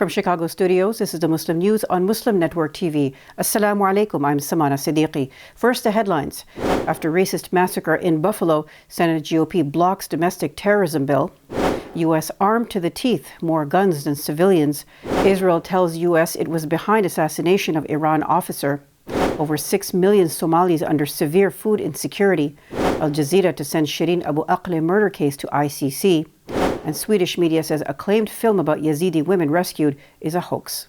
From Chicago studios, this is the Muslim News on Muslim Network TV. Assalamu alaikum, I'm Samana Siddiqui. First, the headlines. After racist massacre in Buffalo, Senate GOP blocks domestic terrorism bill. U.S. armed to the teeth, more guns than civilians. Israel tells U.S. it was behind assassination of Iran officer. Over 6 million Somalis under severe food insecurity. Al Jazeera to send Shireen Abu Akleh murder case to ICC. And Swedish media says acclaimed film about Yazidi women rescued is a hoax.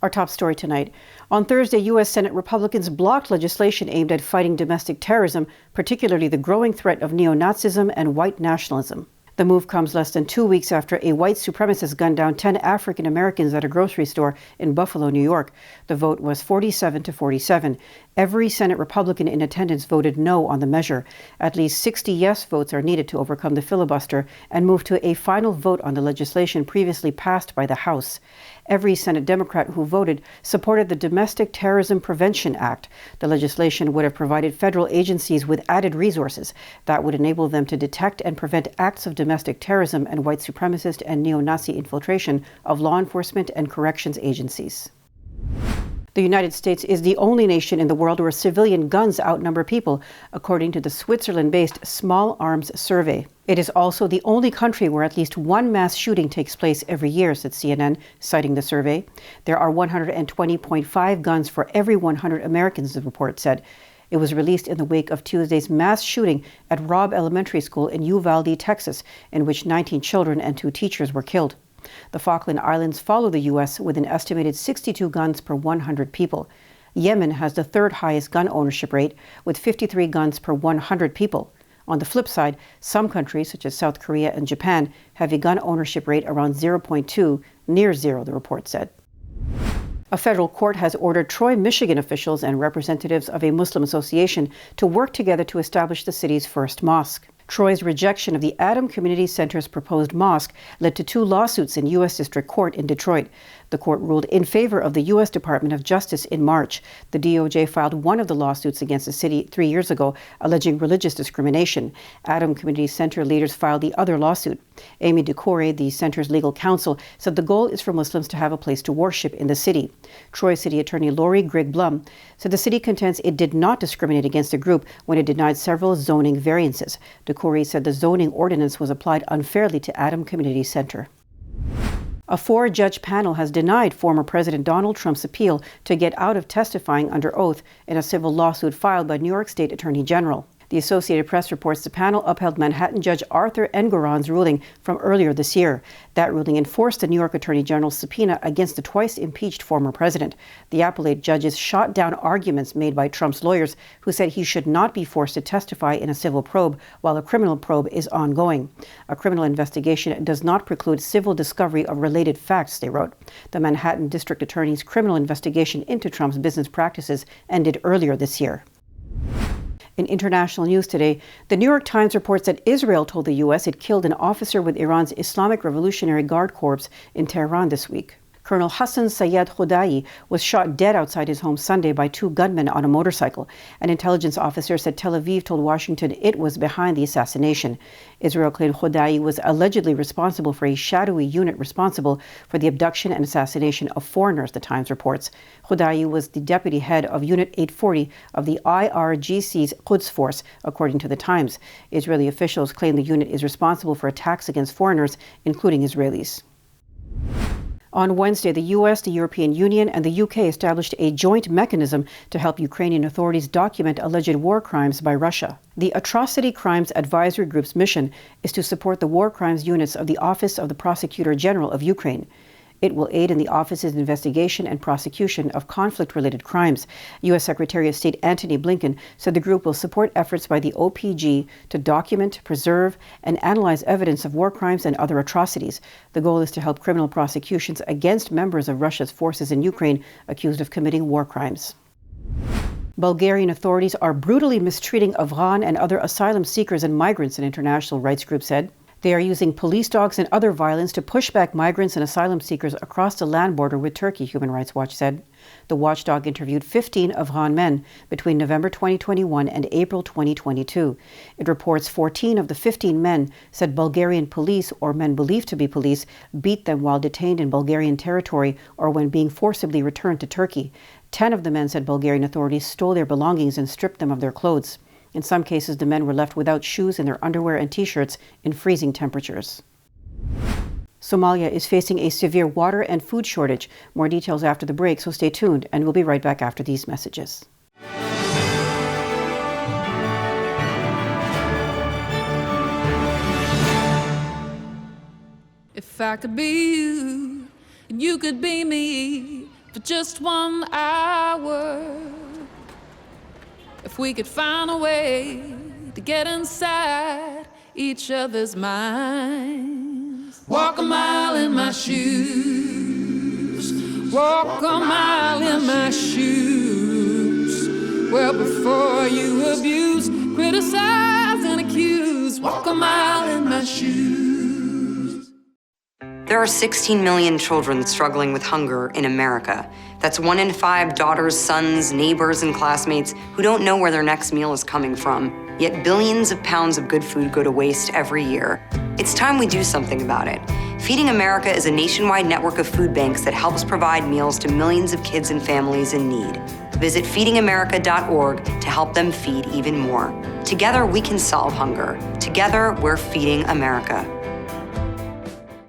Our top story tonight. On Thursday, U.S. Senate Republicans blocked legislation aimed at fighting domestic terrorism, particularly the growing threat of neo-Nazism and white nationalism. The move comes less than 2 weeks after a white supremacist gunned down 10 African Americans at a grocery store in Buffalo, New York. The vote was 47-47. Every Senate Republican in attendance voted no on the measure. At least 60 yes votes are needed to overcome the filibuster and move to a final vote on the legislation previously passed by the House. Every Senate Democrat who voted supported the Domestic Terrorism Prevention Act. The legislation would have provided federal agencies with added resources that would enable them to detect and prevent acts of domestic terrorism and white supremacist and neo-Nazi infiltration of law enforcement and corrections agencies. The United States is the only nation in the world where civilian guns outnumber people, according to the Switzerland-based Small Arms Survey. It is also the only country where at least one mass shooting takes place every year, said CNN, citing the survey. There are 120.5 guns for every 100 Americans, the report said. It was released in the wake of Tuesday's mass shooting at Robb Elementary School in Uvalde, Texas, in which 19 children and 2 teachers were killed. The Falkland Islands follow the U.S. with an estimated 62 guns per 100 people. Yemen has the third highest gun ownership rate, with 53 guns per 100 people. On the flip side, some countries, such as South Korea and Japan, have a gun ownership rate around 0.2, near zero, the report said. A federal court has ordered Troy, Michigan officials and representatives of a Muslim association to work together to establish the city's first mosque. Troy's rejection of the Aden Community Center's proposed mosque led to 2 lawsuits in U.S. District Court in Detroit. The court ruled in favor of the U.S. Department of Justice in March. The DOJ filed one of the lawsuits against the city 3 years ago, alleging religious discrimination. Aden Community Center leaders filed the other lawsuit. Amy Decore, the center's legal counsel, said the goal is for Muslims to have a place to worship in the city. Troy City Attorney Lori Grigg-Blum said the city contends it did not discriminate against the group when it denied several zoning variances. Decore said the zoning ordinance was applied unfairly to Aden Community Center. A 4-judge panel has denied former President Donald Trump's appeal to get out of testifying under oath in a civil lawsuit filed by New York State Attorney General. The Associated Press reports the panel upheld Manhattan Judge Arthur Engoron's ruling from earlier this year. That ruling enforced the New York Attorney General's subpoena against the twice-impeached former president. The appellate judges shot down arguments made by Trump's lawyers, who said he should not be forced to testify in a civil probe while a criminal probe is ongoing. A criminal investigation does not preclude civil discovery of related facts, they wrote. The Manhattan District Attorney's criminal investigation into Trump's business practices ended earlier this year. In international news today, the New York Times reports that Israel told the U.S. it killed an officer with Iran's Islamic Revolutionary Guard Corps in Tehran this week. Colonel Hassan Sayed Khudai was shot dead outside his home Sunday by 2 gunmen on a motorcycle. An intelligence officer said Tel Aviv told Washington it was behind the assassination. Israel claimed Khudai was allegedly responsible for a shadowy unit responsible for the abduction and assassination of foreigners, the Times reports. Khudai was the deputy head of Unit 840 of the IRGC's Quds Force, according to the Times. Israeli officials claim the unit is responsible for attacks against foreigners, including Israelis. On Wednesday, the U.S., the European Union, and the U.K. established a joint mechanism to help Ukrainian authorities document alleged war crimes by Russia. The Atrocity Crimes Advisory Group's mission is to support the war crimes units of the Office of the Prosecutor General of Ukraine. It will aid in the office's investigation and prosecution of conflict-related crimes. U.S. Secretary of State Antony Blinken said the group will support efforts by the OPG to document, preserve, and analyze evidence of war crimes and other atrocities. The goal is to help criminal prosecutions against members of Russia's forces in Ukraine accused of committing war crimes. Bulgarian authorities are brutally mistreating Afghan and other asylum seekers and migrants, an international rights group said. They are using police dogs and other violence to push back migrants and asylum seekers across the land border with Turkey, Human Rights Watch said. The watchdog interviewed 15 Afghan men between November 2021 and April 2022. It reports 14 of the 15 men said Bulgarian police, or men believed to be police, beat them while detained in Bulgarian territory or when being forcibly returned to Turkey. 10 of the men said Bulgarian authorities stole their belongings and stripped them of their clothes. In some cases, the men were left without shoes and their underwear and t-shirts in freezing temperatures. Somalia is facing a severe water and food shortage. More details after the break, so stay tuned, and we'll be right back after these messages. If I could be you, and you could be me for just 1 hour. If we could find a way to get inside each other's minds. Walk a mile in my shoes. Walk a mile in my shoes. Well, before you abuse, criticize and accuse. Walk a mile in my shoes. There are 16 million children struggling with hunger in America. That's 1 in 5 daughters, sons, neighbors, and classmates who don't know where their next meal is coming from. Yet billions of pounds of good food go to waste every year. It's time we do something about it. Feeding America is a nationwide network of food banks that helps provide meals to millions of kids and families in need. Visit feedingamerica.org to help them feed even more. Together, we can solve hunger. Together, we're feeding America.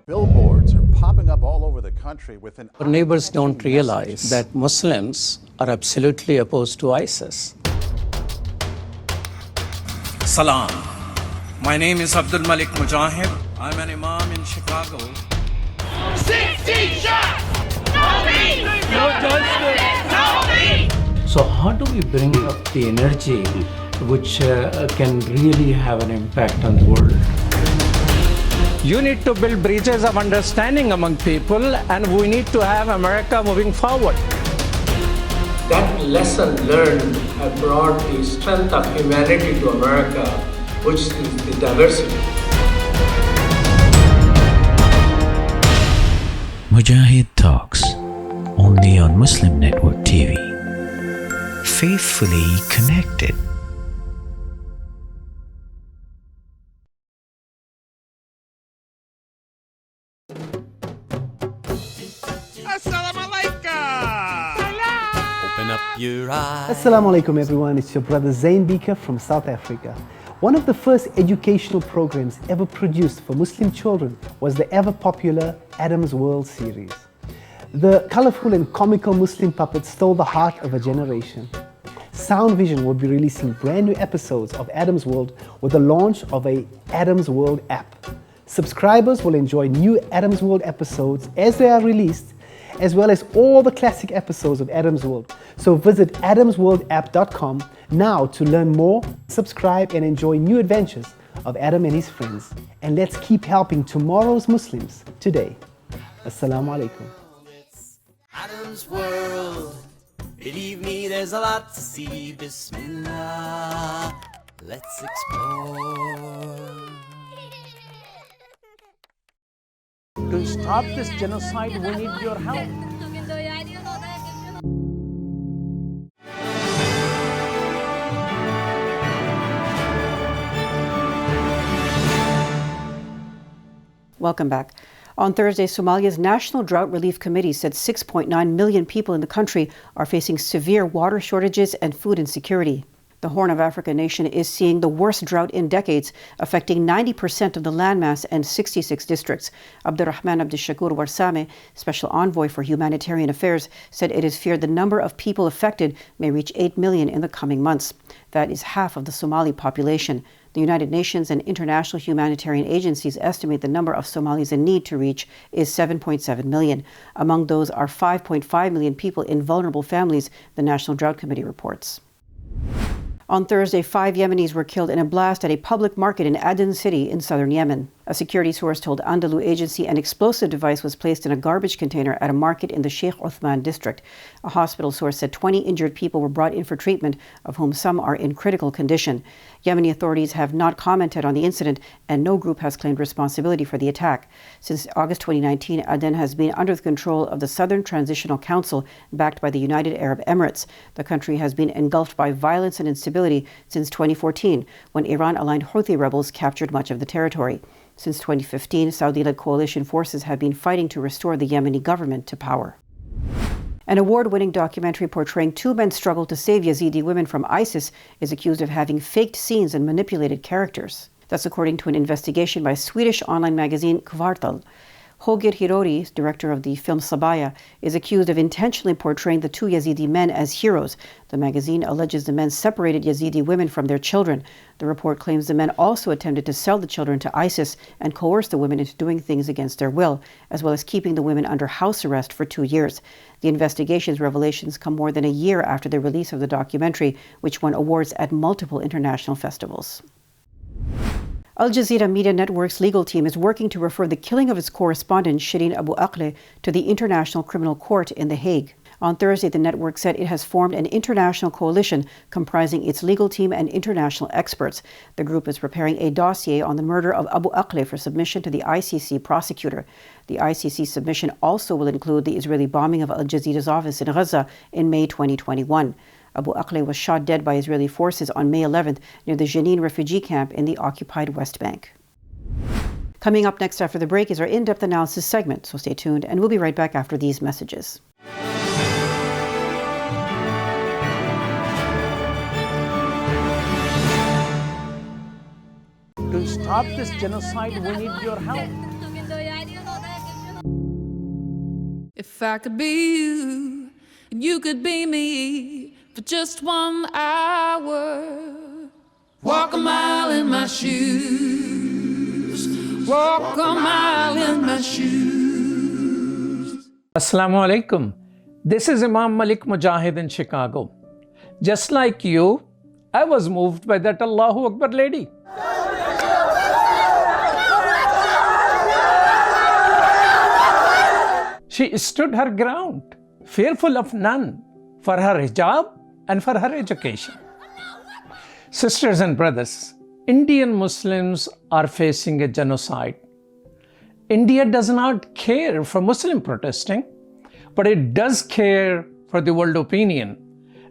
Billboards are popping up all over the country with an... Our neighbors don't realize that Muslims are absolutely opposed to ISIS. Salam. My name is Abdul Malik Mujahid. I'm an imam in Chicago. 16 shots! No me! No justice! No me! So how do we bring up the energy which can really have an impact on the world? You need to build bridges of understanding among people, and we need to have America moving forward. That lesson learned had brought the strength of humanity to America, which is the diversity. Mujahid Talks, only on Muslim Network TV. Faithfully connected. Assalamu alaikum everyone, it's your brother Zain Bika from South Africa. One of the first educational programs ever produced for Muslim children was the ever popular Adam's World series. The colorful and comical Muslim puppets stole the heart of a generation. Sound Vision will be releasing brand new episodes of Adam's World with the launch of a Adam's World app. Subscribers will enjoy new Adam's World episodes as they are released, as well as all the classic episodes of Adam's World. So visit adamsworldapp.com now to learn more, subscribe and enjoy new adventures of Adam and his friends. And let's keep helping tomorrow's Muslims today. Assalamu alaikum. Adam's World. Believe me, there's a lot to see. Bismillah. Let's explore. To stop this genocide, we need your help. Welcome back. On Thursday, Somalia's National Drought Relief Committee said 6.9 million people in the country are facing severe water shortages and food insecurity. The Horn of Africa nation is seeing the worst drought in decades, affecting 90% of the landmass and 66 districts. Abdurrahman Abdishakur Warsame, Special Envoy for Humanitarian Affairs, said it is feared the number of people affected may reach 8 million in the coming months. That is half of the Somali population. The United Nations and international humanitarian agencies estimate the number of Somalis in need to reach is 7.7 million. Among those are 5.5 million people in vulnerable families, the National Drought Committee reports. On Thursday, 5 Yemenis were killed in a blast at a public market in Aden city in southern Yemen. A security source told Andalu agency an explosive device was placed in a garbage container at a market in the Sheikh Uthman district. A hospital source said 20 injured people were brought in for treatment, of whom some are in critical condition. Yemeni authorities have not commented on the incident, and no group has claimed responsibility for the attack. Since August 2019, Aden has been under the control of the Southern Transitional Council, backed by the United Arab Emirates. The country has been engulfed by violence and instability since 2014, when Iran-aligned Houthi rebels captured much of the territory. Since 2015, Saudi-led coalition forces have been fighting to restore the Yemeni government to power. An award-winning documentary portraying two men struggle to save Yazidi women from ISIS is accused of having faked scenes and manipulated characters. That's according to an investigation by Swedish online magazine Kvartal. Holger Hirori, director of the film Sabaya, is accused of intentionally portraying the two Yazidi men as heroes. The magazine alleges the men separated Yazidi women from their children. The report claims the men also attempted to sell the children to ISIS and coerce the women into doing things against their will, as well as keeping the women under house arrest for 2 years. The investigation's revelations come more than a year after the release of the documentary, which won awards at multiple international festivals. Al Jazeera Media Network's legal team is working to refer the killing of its correspondent, Shireen Abu Akleh, to the International Criminal Court in The Hague. On Thursday, the network said it has formed an international coalition comprising its legal team and international experts. The group is preparing a dossier on the murder of Abu Akleh for submission to the ICC prosecutor. The ICC submission also will include the Israeli bombing of Al Jazeera's office in Gaza in May 2021. Abu Akleh was shot dead by Israeli forces on May 11th near the Jenin refugee camp in the occupied West Bank. Coming up next after the break is our in-depth analysis segment, so stay tuned, and we'll be right back after these messages. To stop this genocide, we need your help. If I could be you, and you could be me, for just 1 hour. Walk a mile in my shoes. Walk a mile in my shoes. Assalamu alaikum. This is Imam Malik Mujahid in Chicago. Just like you, I was moved by that Allahu Akbar lady. She stood her ground, fearful of none, for her hijab and for her education. Sisters and brothers, Indian Muslims are facing a genocide. India does not care for Muslim protesting, but it does care for the world opinion.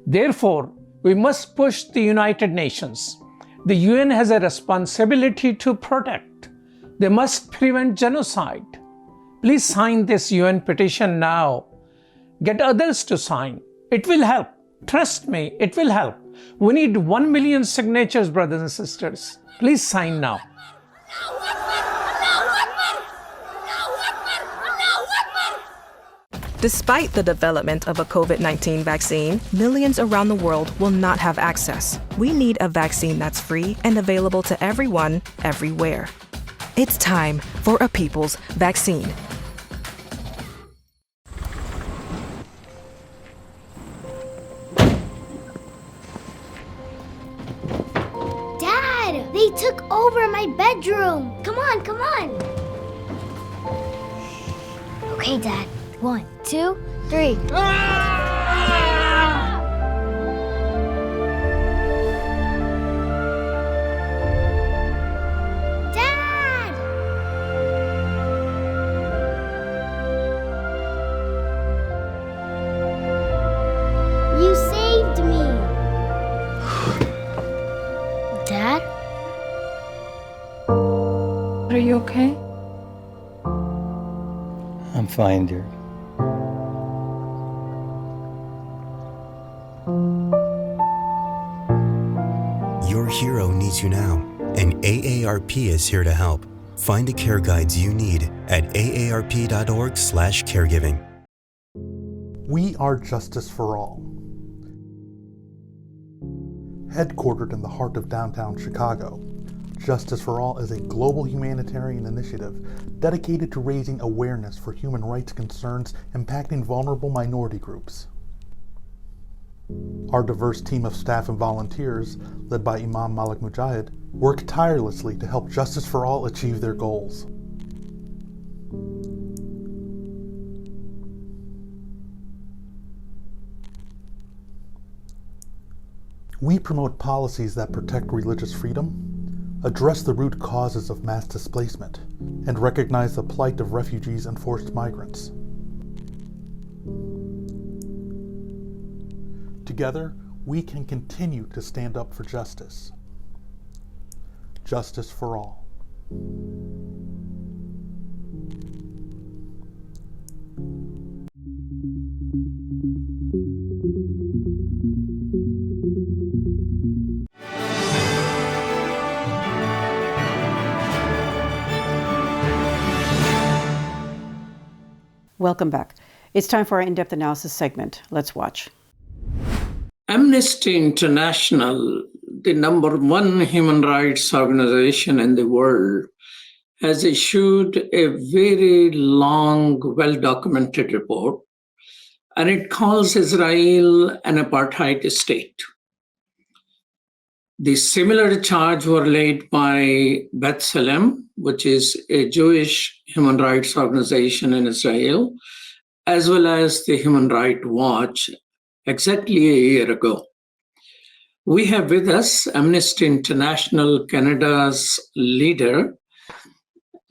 Therefore, we must push the United Nations. The UN has a responsibility to protect. They must prevent genocide. Please sign this UN petition now. Get others to sign. It will help. Trust me, it will help. We need 1 million signatures, brothers and sisters. Please sign now. Despite the development of a COVID-19 vaccine, millions around the world will not have access. We need a vaccine that's free and available to everyone, everywhere. It's time for a people's vaccine. They took over my bedroom. Come on, come on. Okay, Dad. 1, 2, 3. Dad! You saved me. Dad? Are you okay? I'm fine, dear. Your hero needs you now, and AARP is here to help. Find the care guides you need at aarp.org/caregiving. We are Justice for All. Headquartered in the heart of downtown Chicago, Justice for All is a global humanitarian initiative dedicated to raising awareness for human rights concerns impacting vulnerable minority groups. Our diverse team of staff and volunteers, led by Imam Malik Mujahid, work tirelessly to help Justice for All achieve their goals. We promote policies that protect religious freedom, address the root causes of mass displacement, and recognize the plight of refugees and forced migrants. Together, we can continue to stand up for justice. Justice for all. Welcome back. It's time for our in-depth analysis segment. Let's watch. Amnesty International, the number one human rights organization in the world, has issued a very long, well-documented report, and it calls Israel an apartheid state. The similar charge were laid by B'Tselem, which is a Jewish human rights organization in Israel, as well as the Human Rights Watch, exactly a year ago. We have with us Amnesty International Canada's leader,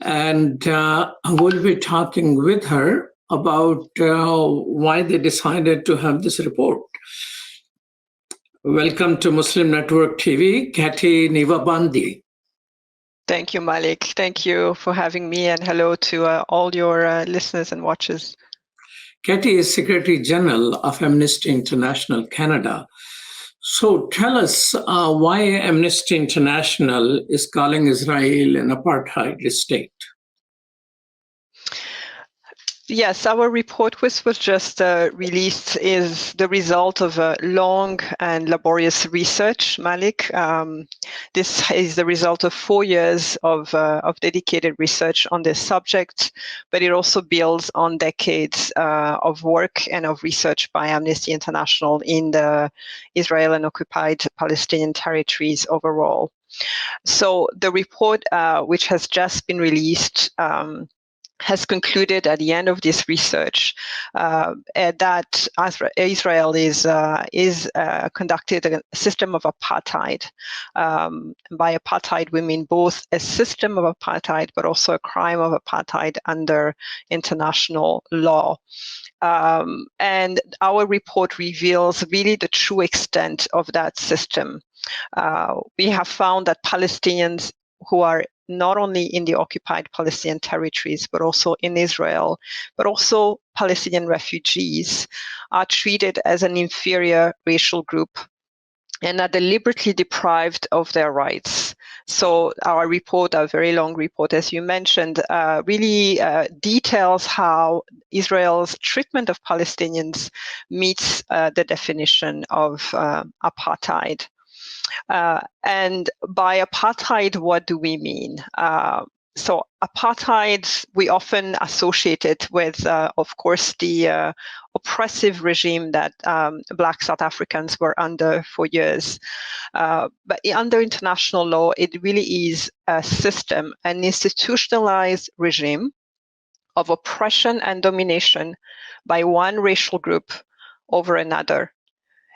and we'll be talking with her about why they decided to have this report. Welcome to Muslim Network TV, Ketty Nivyabandi. Thank you, Malik. Thank you for having me, and hello to all your listeners and watchers. Ketty is Secretary General of Amnesty International Canada. So tell us why Amnesty International is calling Israel an apartheid state. Yes, our report, which was just released, is the result of a long and laborious research, Malik. This is the result of 4 years of dedicated research on this subject, but it also builds on decades of work and of research by Amnesty International in the Israel and occupied Palestinian territories overall. So the report, which has just been released, has concluded at the end of this research that Israel is conducted a system of apartheid. By apartheid, we mean both a system of apartheid, but also a crime of apartheid under international law. And our report reveals really the true extent of that system. We have found that Palestinians who are not only in the occupied Palestinian territories, but also in Israel, but also Palestinian refugees, are treated as an inferior racial group and are deliberately deprived of their rights. So our report, a very long report, as you mentioned, really details how Israel's treatment of Palestinians meets the definition of apartheid. And by apartheid, what do we mean? So apartheid, we often associate it with, of course, the oppressive regime that Black South Africans were under for years. But under international law, it really is a system, an institutionalized regime of oppression and domination by one racial group over another.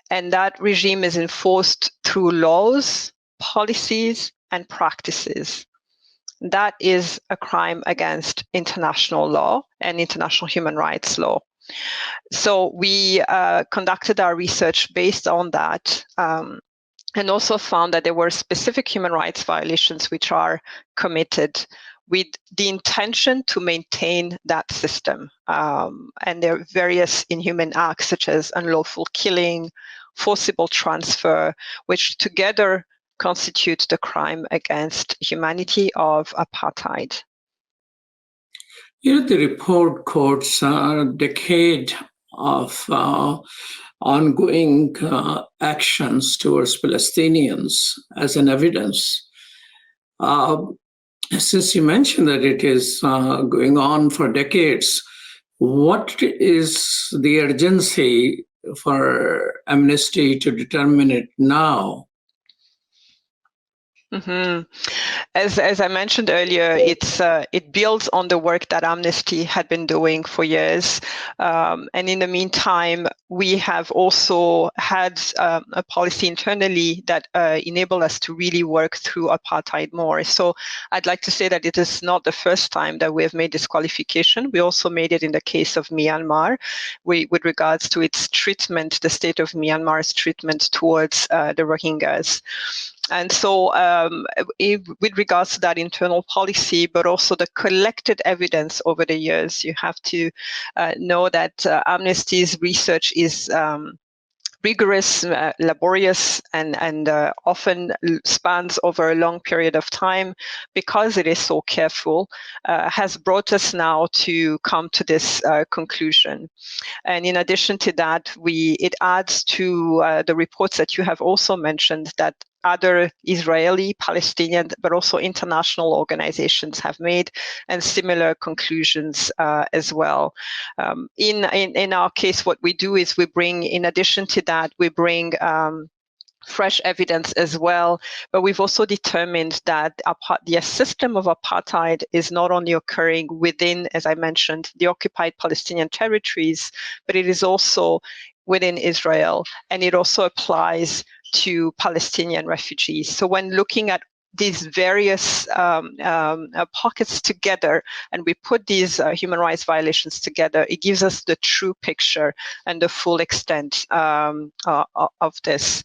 And that regime is enforced through laws, policies, and practices. That is a crime against international law and international human rights law. So we conducted our research based on that, and also found that there were specific human rights violations which are committed with the intention to maintain that system. And there are various inhuman acts such as unlawful killing, forcible transfer, which together constitute the crime against humanity of apartheid. You know, the report quotes a decade of ongoing actions towards Palestinians as an evidence. Since you mentioned that it is going on for decades, what is the urgency for Amnesty to determine it now? Mm-hmm. As I mentioned earlier, it builds on the work that Amnesty had been doing for years, and in the meantime, we have also had a policy internally that enabled us to really work through apartheid more. So I'd like to say that it is not the first time that we have made this qualification. We also made it in the case of Myanmar, with regards to its treatment, the state of Myanmar's treatment towards the Rohingyas. And so with regards to that internal policy, but also the collected evidence over the years, you have to know that Amnesty's research is rigorous, laborious, and often spans over a long period of time. Because it is so careful, has brought us now to come to this conclusion. And in addition to that, it adds to the reports that you have also mentioned that other Israeli, Palestinian, but also international organizations have made, and similar conclusions as well. In our case, what we do is we bring, in addition to that, we bring fresh evidence as well, but we've also determined that the system of apartheid is not only occurring within, as I mentioned, the occupied Palestinian territories, but it is also within Israel, and it also applies to Palestinian refugees. So when looking at these various pockets together, and we put these human rights violations together, it gives us the true picture and the full extent of this.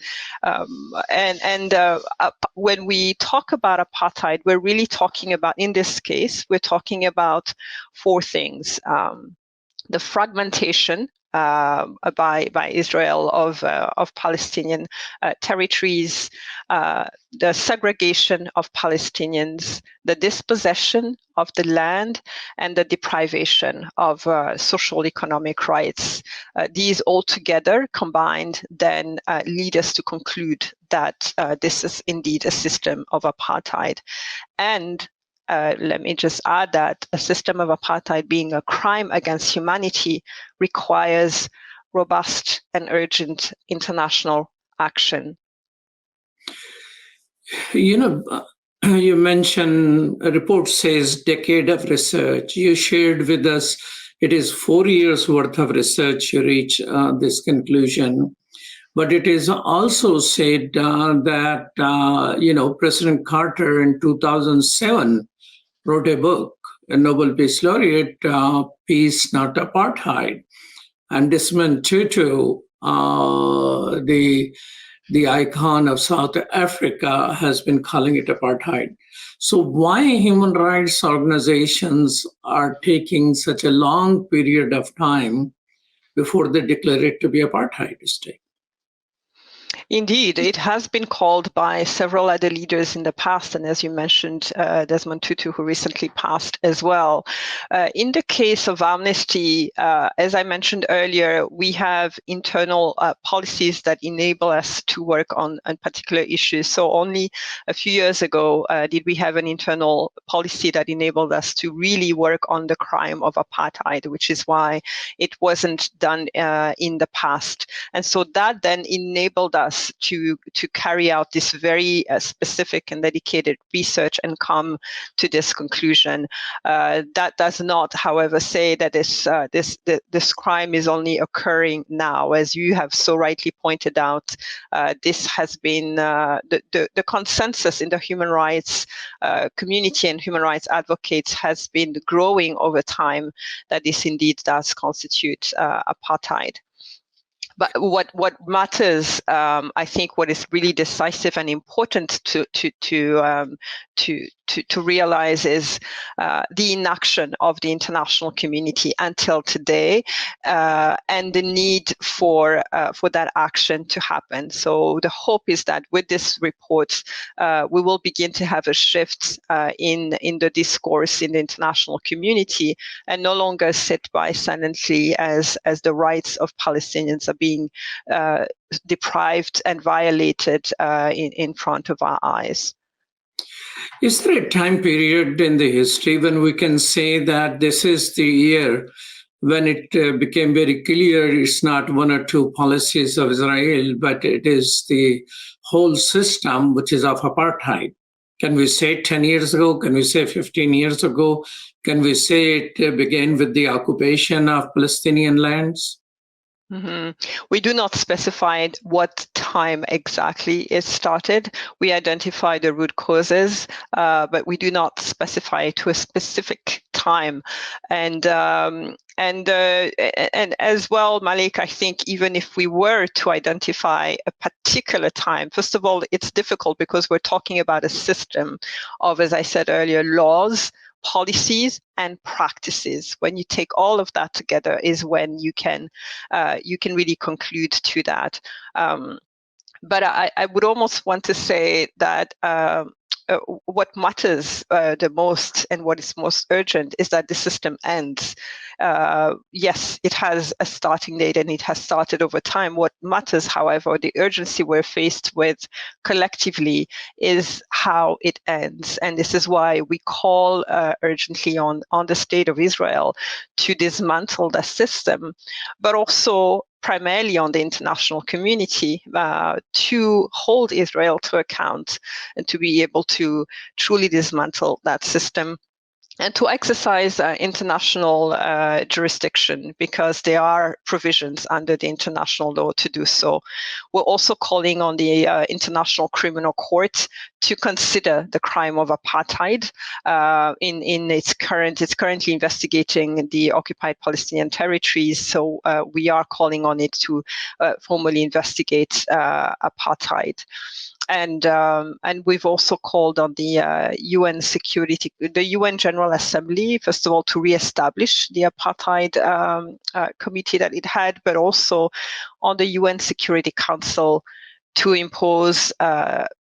When we talk about apartheid, we're really talking about, in this case, we're talking about four things. The fragmentation by Israel of Palestinian territories, the segregation of Palestinians, the dispossession of the land, and the deprivation of social economic rights. These all together combined then lead us to conclude that this is indeed a system of apartheid. And let me just add that a system of apartheid, being a crime against humanity, requires robust and urgent international action. You know, you mentioned a report says decade of research. You shared with us it is 4 years worth of research to reach this conclusion. But it is also said that, President Carter in 2007 wrote a book, a Nobel Peace Laureate, Peace Not Apartheid. And Desmond Tutu, the icon of South Africa, has been calling it apartheid. So why human rights organizations are taking such a long period of time before they declare it to be apartheid state? Indeed, it has been called by several other leaders in the past, and as you mentioned, Desmond Tutu, who recently passed as well. In the case of Amnesty, as I mentioned earlier, we have internal policies that enable us to work on particular issues. So only a few years ago did we have an internal policy that enabled us to really work on the crime of apartheid, which is why it wasn't done in the past. And so that then enabled us to carry out this very specific and dedicated research and come to this conclusion. That does not, however, say that this crime is only occurring now. As you have so rightly pointed out, this has been the consensus in the human rights community and human rights advocates has been growing over time that this indeed does constitute apartheid. But what matters, I think, what is really decisive and important to realize is the inaction of the international community until today, and the need for that action to happen. So the hope is that with this report, we will begin to have a shift in the discourse in the international community, and no longer sit by silently as the rights of Palestinians are being deprived and violated in front of our eyes. Is there a time period in the history when we can say that this is the year when it became very clear it's not one or two policies of Israel, but it is the whole system which is of apartheid? Can we say 10 years ago? Can we say 15 years ago? Can we say it began with the occupation of Palestinian lands? Mm-hmm. We do not specify what time exactly it started. We identify the root causes, but we do not specify to a specific time. And as well, Malik, I think even if we were to identify a particular time, first of all, it's difficult because we're talking about a system of, as I said earlier, laws, policies and practices. When you take all of that together is when you can really conclude to that. But I would almost want to say that what matters the most and what is most urgent is that the system ends. Yes, it has a starting date and it has started over time. What matters, however, the urgency we're faced with collectively is how it ends. And this is why we call urgently on the state of Israel to dismantle the system, but also primarily on the international community to hold Israel to account and to be able to truly dismantle that system and to exercise international jurisdiction, because there are provisions under the international law to do so. We're also calling on the International Criminal Court to consider the crime of apartheid. It's currently investigating the occupied Palestinian territories, so we are calling on it to formally investigate apartheid. And we've also called on the UN the UN General Assembly, first of all, to reestablish the apartheid committee that it had, but also on the UN Security Council to impose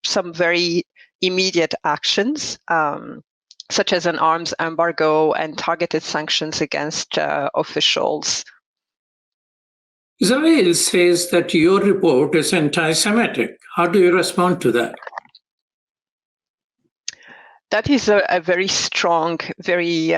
some very immediate actions, such as an arms embargo and targeted sanctions against officials. Israel says that your report is anti-Semitic. How do you respond to that? That is a very strong, very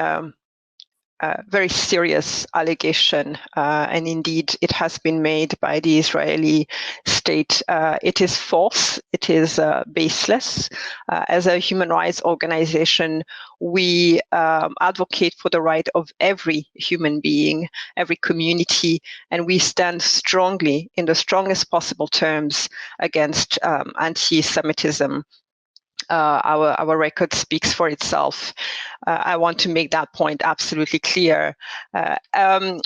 serious allegation, and indeed it has been made by the Israeli state. It is false, it is baseless. As a human rights organization, we advocate for the right of every human being, every community, and we stand strongly, in the strongest possible terms, against anti-Semitism. Our record speaks for itself. I want to make that point absolutely clear.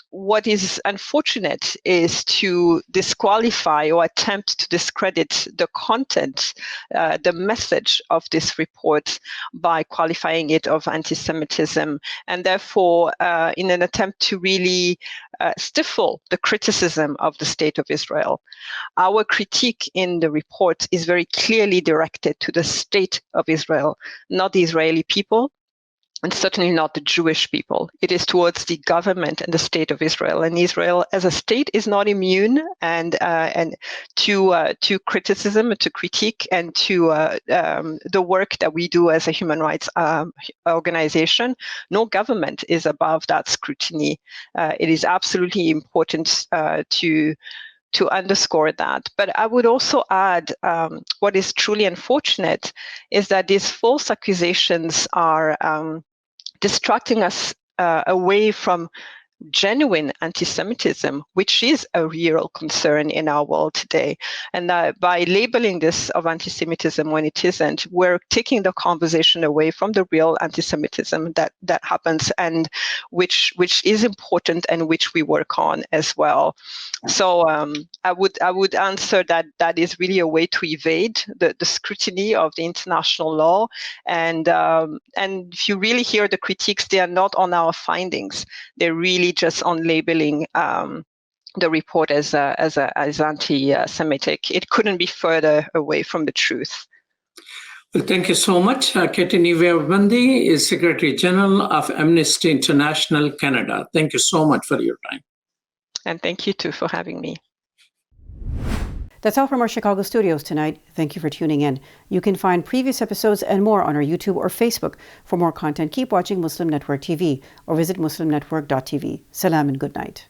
What is unfortunate is to disqualify or attempt to discredit the content, the message of this report by qualifying it of anti-Semitism, and therefore in an attempt to really stifle the criticism of the state of Israel. Our critique in the report is very clearly directed to the state of Israel, not the Israeli people, and certainly not the Jewish people. It is towards the government and the state of Israel. And Israel as a state is not immune and to criticism, to critique, and to the work that we do as a human rights organization. No government is above that scrutiny. It is absolutely important to underscore that. But I would also add what is truly unfortunate is that these false accusations are distracting us away from genuine anti-Semitism, which is a real concern in our world today. And by labeling this of anti-Semitism when it isn't, we're taking the conversation away from the real anti-Semitism that happens, and which is important and which we work on as well. So I would answer that is really a way to evade the scrutiny of the international law. And if you really hear the critiques, they are not on our findings. They're really just on labeling the report as anti-Semitic. It couldn't be further away from the truth. Well, thank you so much. Ketty Nivyabandi is Secretary General of Amnesty International Canada. Thank you so much for your time. And thank you too for having me. That's all from our Chicago studios tonight. Thank you for tuning in. You can find previous episodes and more on our YouTube or Facebook. For more content, keep watching Muslim Network TV or visit muslimnetwork.tv. Salam and good night.